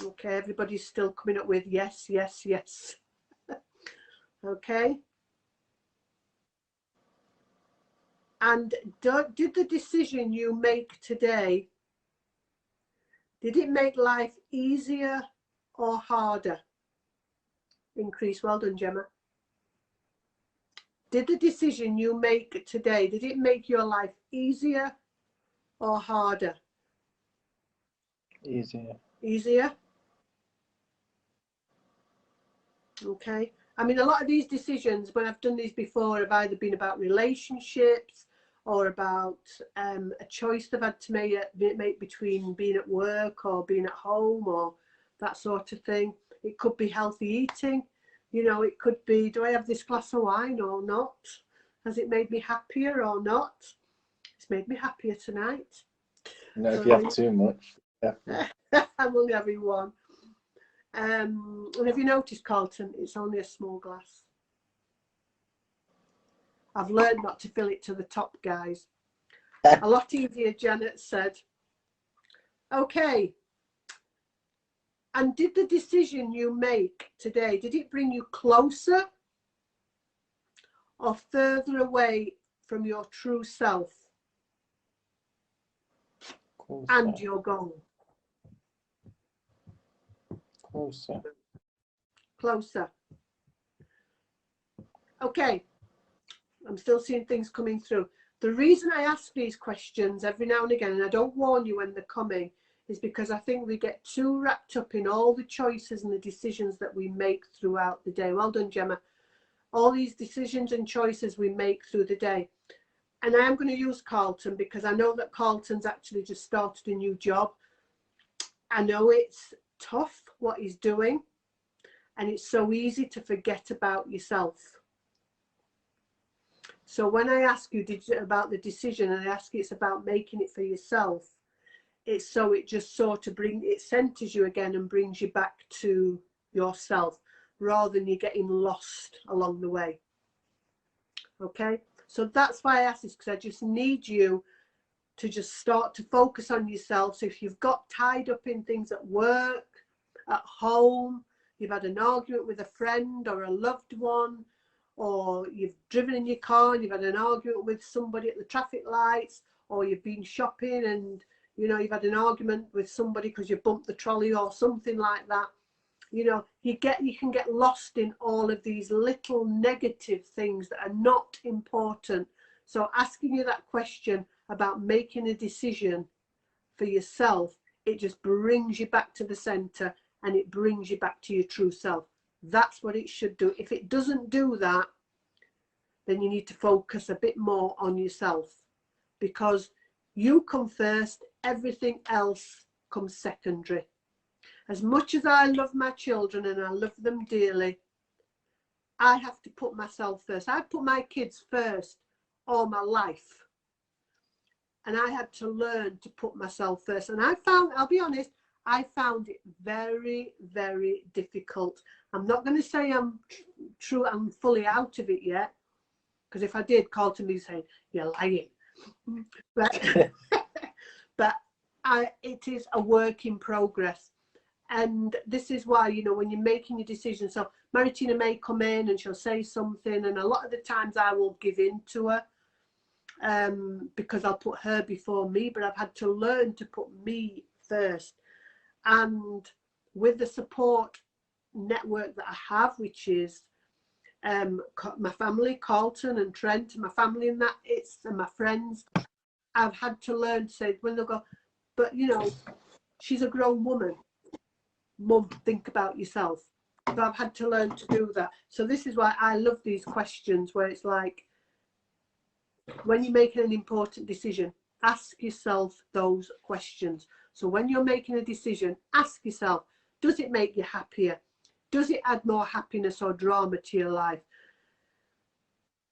Okay, everybody's still coming up with yes, yes, yes. Okay. And did the decision you make today, did it make life easier or harder? Increase. Well done, Gemma. Did the decision you make today, did it make your life easier or harder? Easier. Easier. Okay. I mean, a lot of these decisions, when I've done these before, have either been about relationships or about a choice they've had to make between being at work or being at home or that sort of thing. It could be healthy eating. You know, it could be, do I have this glass of wine or not? Has it made me happier or not? It's made me happier tonight. No, if you have too much. Yeah. I'm only having one. And have you noticed, Carlton, it's only a small glass. I've learned not to fill it to the top, guys. A lot easier, Janet said. Okay. And did the decision you make today, did it bring you closer or further away from your true self and your goal? Closer. Closer. Okay. I'm still seeing things coming through. The reason I ask these questions every now and again, and I don't warn you when they're coming, is because I think we get too wrapped up in all the choices and the decisions that we make throughout the day. Well done, Gemma. All these decisions and choices we make through the day. And I am going to use Carlton because I know that Carlton's actually just started a new job. I know it's tough what he's doing, and it's so easy to forget about yourself. So when I ask you about the decision, and I ask you it's about making it for yourself, it's so it just sort of it centers you again and brings you back to yourself rather than you getting lost along the way. Okay, so that's why I ask this, because I just need you to just start to focus on yourself. So if you've got tied up in things at work, at home, you've had an argument with a friend or a loved one, or you've driven in your car and you've had an argument with somebody at the traffic lights, or you've been shopping and you know you've had an argument with somebody because you bumped the trolley or something like that. You know, you can get lost in all of these little negative things that are not important. So asking you that question about making a decision for yourself, it just brings you back to the center and it brings you back to your true self. That's what it should do. If it doesn't do that, then you need to focus a bit more on yourself, because you come first, everything else comes secondary. As much as I love my children and I love them dearly, I have to put myself first. I've put my kids first all my life. And I had to learn to put myself first. And I'll be honest, I found it very, very difficult. I'm not going to say I'm fully out of it yet, because if I did, Carlton would be saying, you're lying. But, but it is a work in progress. And this is why, you know, when you're making your decision, so Maritina may come in and she'll say something, and a lot of the times I will give in to her because I'll put her before me, but I've had to learn to put me first. And with the support network that I have, which is my family, Carlton and Trent, and my family and my friends, I've had to learn to say, when they'll go, but you know, she's a grown woman. Mum, think about yourself. But I've had to learn to do that. So this is why I love these questions, where it's like, when you're making an important decision, ask yourself those questions. So when you're making a decision, ask yourself, does it make you happier? Does it add more happiness or drama to your life?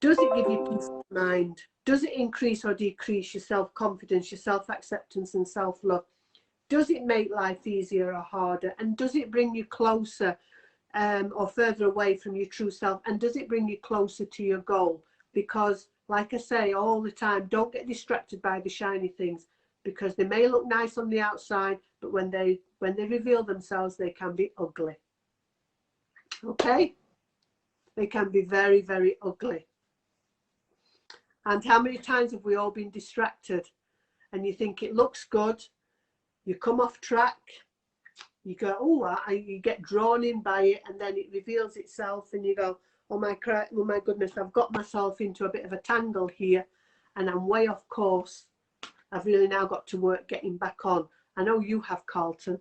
Does it give you peace of mind? Does it increase or decrease your self-confidence, your self-acceptance and self-love? Does it make life easier or harder? And does it bring you closer or further away from your true self? And does it bring you closer to your goal? Because, like I say all the time, don't get distracted by the shiny things, because they may look nice on the outside, but when they reveal themselves, they can be ugly. Okay? They can be very, very ugly. And how many times have we all been distracted? And you think it looks good, you come off track, you go, oh, you get drawn in by it, and then it reveals itself, and you go, oh my goodness, I've got myself into a bit of a tangle here, and I'm way off course. I've really now got to work getting back on. I know you have, Carlton,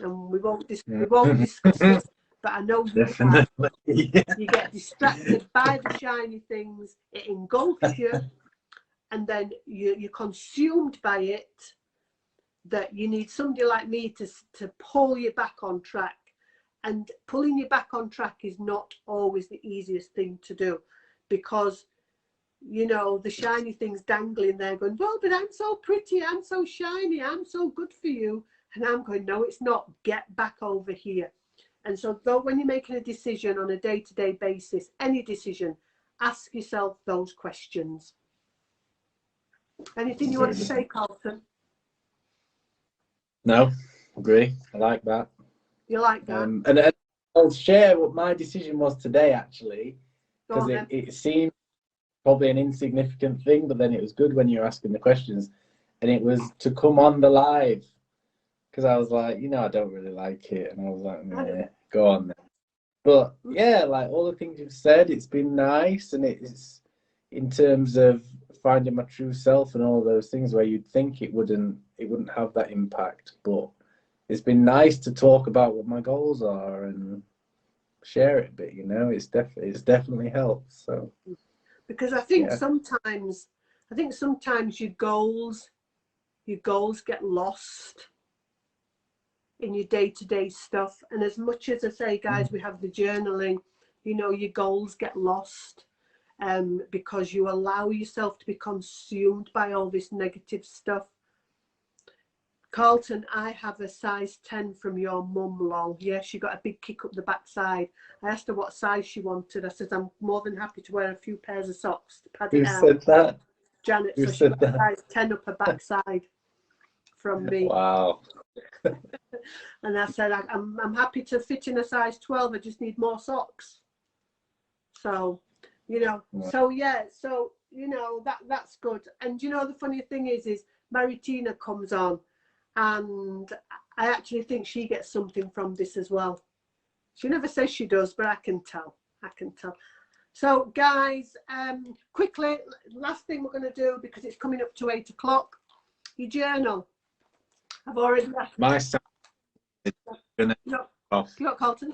and we won't discuss this, but I know you have. You get distracted by the shiny things, it engulfs you, and then you're consumed by it, that you need somebody like me to pull you back on track. And pulling you back on track is not always the easiest thing to do, because you know the shiny things dangling there going, well, but I'm so pretty, I'm so shiny, I'm so good for you. And I'm going, no, it's not. Get back over here. And so though when you're making a decision on a day-to-day basis, any decision, ask yourself those questions. Anything you want to say, Carlton? No, agree. I like that. You like that? And I'll share what my decision was today, actually, because Go on, it seemed probably an insignificant thing, but then it was good when you were asking the questions, and it was to come on the live, because I was like, you know, I don't really like it, and I was like, nah, go on then. But yeah, like all the things you've said, it's been nice, and it's in terms of finding my true self and all those things where you'd think it wouldn't have that impact, but it's been nice to talk about what my goals are and share it a bit, you know. It's definitely helped. So because I think yeah. sometimes your goals get lost in your day-to-day stuff. And as much as I say, guys, we have the journaling, you know, your goals get lost because you allow yourself to be consumed by all this negative stuff. Carlton, I have a size 10 from your mum, lol. Yeah, she got a big kick up the backside. I asked her what size she wanted. I said, I'm more than happy to wear a few pairs of socks to pad it out. Who said that? Janet, Who so she said got a that? size 10 up her backside from me. Wow. And I said, I'm happy to fit in a size 12. I just need more socks. So, you know, so yeah, so, you know, that's good. And you know, the funny thing is Maritina comes on, and I actually think she gets something from this as well. She never says she does, but I can tell. So guys, quickly, last thing we're going to do, because it's coming up to 8 o'clock, your journal. I've already left. My sound is gonna off. You got Carlton?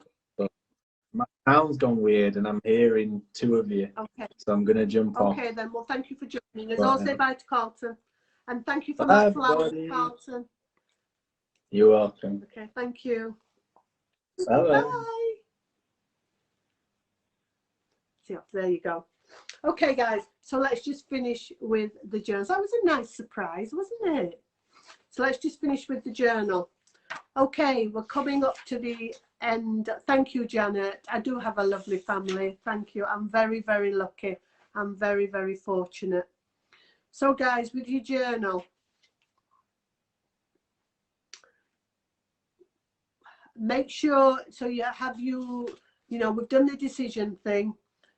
My sound's gone weird, and I'm hearing two of you. Okay. So I'm gonna jump off. Okay then. Well, thank you for joining us. I'll say bye to Carlton, and thank you for Bye, my flowers, everybody. Carlton. You're welcome. Okay, thank you. Bye. Bye. See, there you go. Okay, guys. So let's just finish with the journal. That was a nice surprise, wasn't it? So let's just finish with the journal. Okay, we're coming up to the end. Thank you, Janet. I do have a lovely family. Thank you. I'm very, very lucky. I'm very, very fortunate. So, guys, with your journal, make sure, so you know, we've done the decision thing.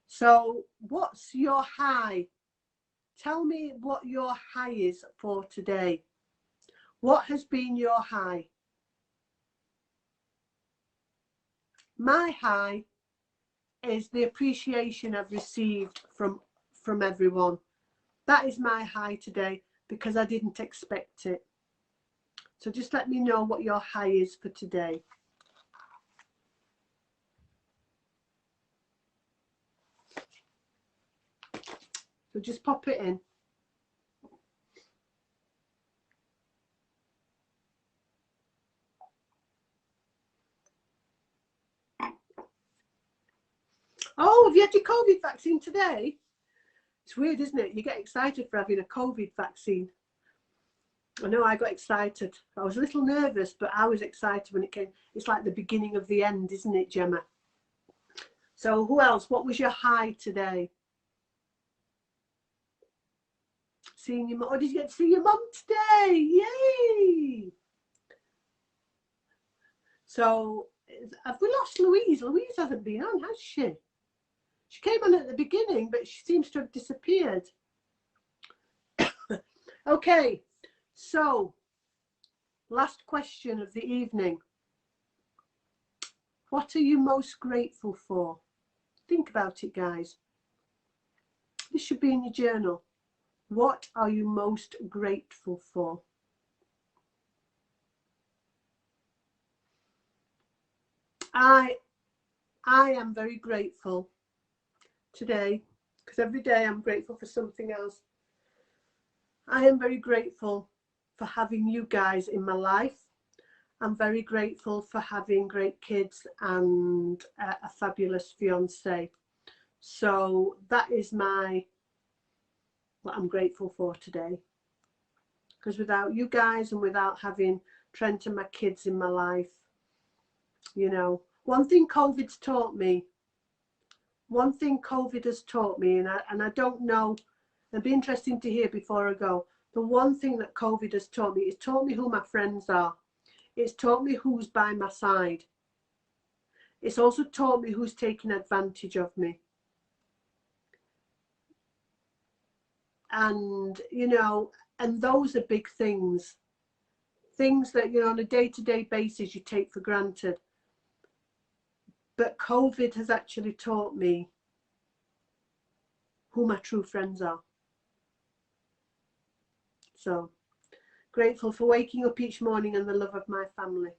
So what's your high? Tell me what your high is for today. What has been your high? My high is the appreciation I've received from everyone. That is my high today, because I didn't expect it. So just let me know what your high is for today. So just pop it in. Oh, have you had your COVID vaccine today? It's weird, isn't it? You get excited for having a COVID vaccine. I know I got excited. I was a little nervous, but I was excited when it came. It's like the beginning of the end, isn't it, Gemma? So who else? What was your high today? Seeing your mum. Oh, did you get to see your mum today? Yay! So have we lost Louise? Louise hasn't been on, has she? She came on at the beginning, but she seems to have disappeared. Okay, so last question of the evening. What are you most grateful for? Think about it, guys. This should be in your journal. What are you most grateful for? I am very grateful today, because every day I'm grateful for something else. I am very grateful for having you guys in my life. I'm very grateful for having great kids and a fabulous fiance. So that is what I'm grateful for today. Because without you guys and without having Trent and my kids in my life, you know, One thing COVID's taught me, one thing COVID has taught me, and I don't know, it'd be interesting to hear before I go, the one thing that COVID has taught me, it's taught me who my friends are. It's taught me who's by my side. It's also taught me who's taking advantage of me. And, you know, and those are big things. Things that, you know, on a day-to-day basis you take for granted. But COVID has actually taught me who my true friends are. So, grateful for waking up each morning and the love of my family.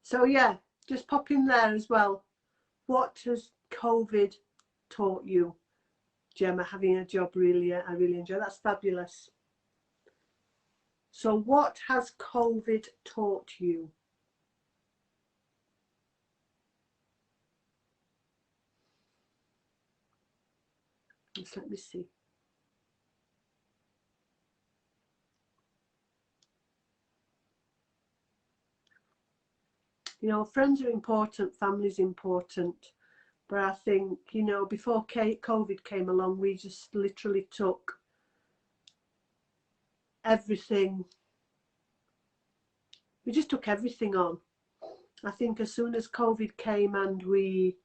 So yeah, just pop in there as well. What has COVID taught you? Gemma, having a job, really, I really enjoy. That's fabulous. So what has COVID taught you? Just let me see. You know, friends are important, family's important. But I think, you know, before COVID came along, we just literally took everything. We just took everything on. I think as soon as COVID came and we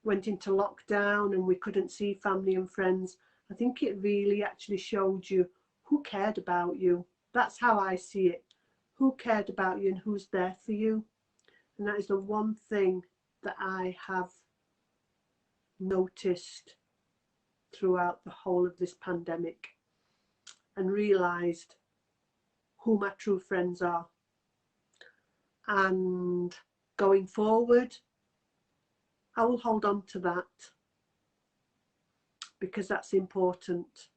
went into lockdown and we couldn't see family and friends, I think it really actually showed you who cared about you. That's how I see it. Who cared about you and who's there for you. And that is the one thing that I have noticed throughout the whole of this pandemic, and realised who my true friends are. And going forward, I will hold on to that because that's important.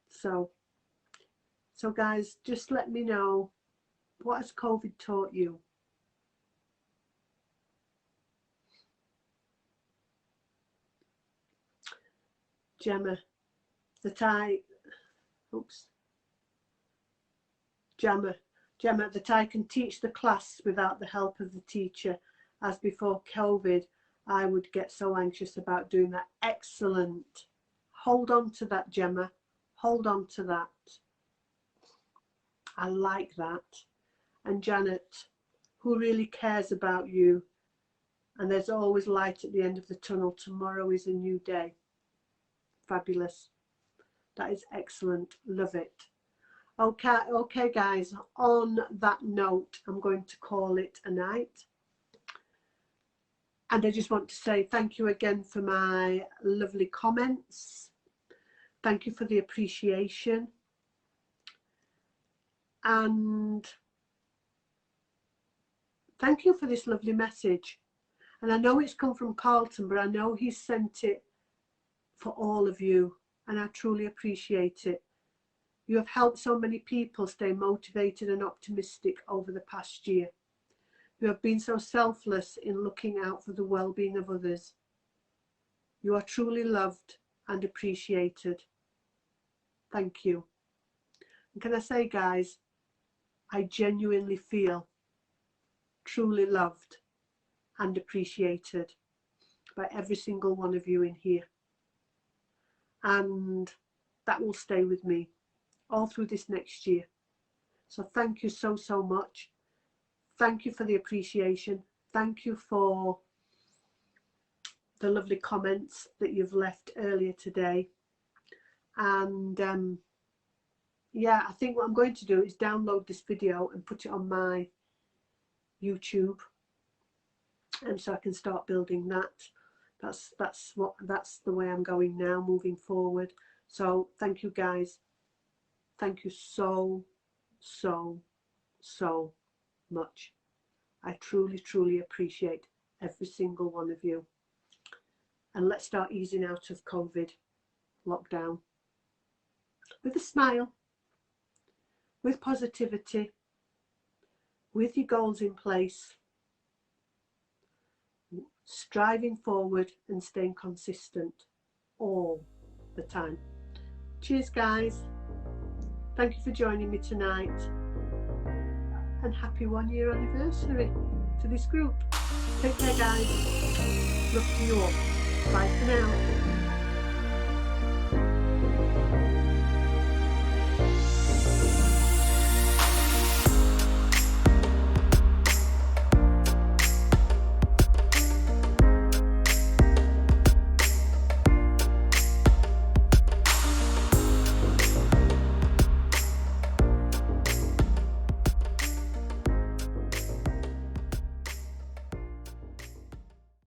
So guys, just let me know, what has COVID taught you? Gemma, that I can teach the class without the help of the teacher, as before COVID I would get so anxious about doing that. Excellent. Hold on to that, Gemma. Hold on to that. I like that. And Janet, who really cares about you, and there's always light at the end of the tunnel. Tomorrow is a new day. Fabulous. That is excellent. Love it. Okay guys, on that note, I'm going to call it a night. And I just want to say thank you again for my lovely comments. Thank you for the appreciation. And thank you for this lovely message. And I know it's come from Carlton, but I know he's sent it for all of you, and I truly appreciate it. You have helped so many people stay motivated and optimistic over the past year. You have been so selfless in looking out for the well-being of others. You are truly loved and appreciated. Thank you. And can I say, guys, I genuinely feel truly loved and appreciated by every single one of you in here. And that will stay with me all through this next year. So thank you so much. Thank you for the appreciation. Thank you for the lovely comments that you've left earlier today. And yeah, I think what I'm going to do is download this video and put it on my YouTube, and so I can start building that. That's the way I'm going now, moving forward. So thank you guys. Thank you so much. I truly appreciate every single one of you. And let's start easing out of COVID lockdown with a smile, with positivity, with your goals in place, striving forward and staying consistent all the time. Cheers guys. Thank you for joining me tonight. and happy 1 year anniversary to this group. Take care, guys. Love to you all. Bye for now.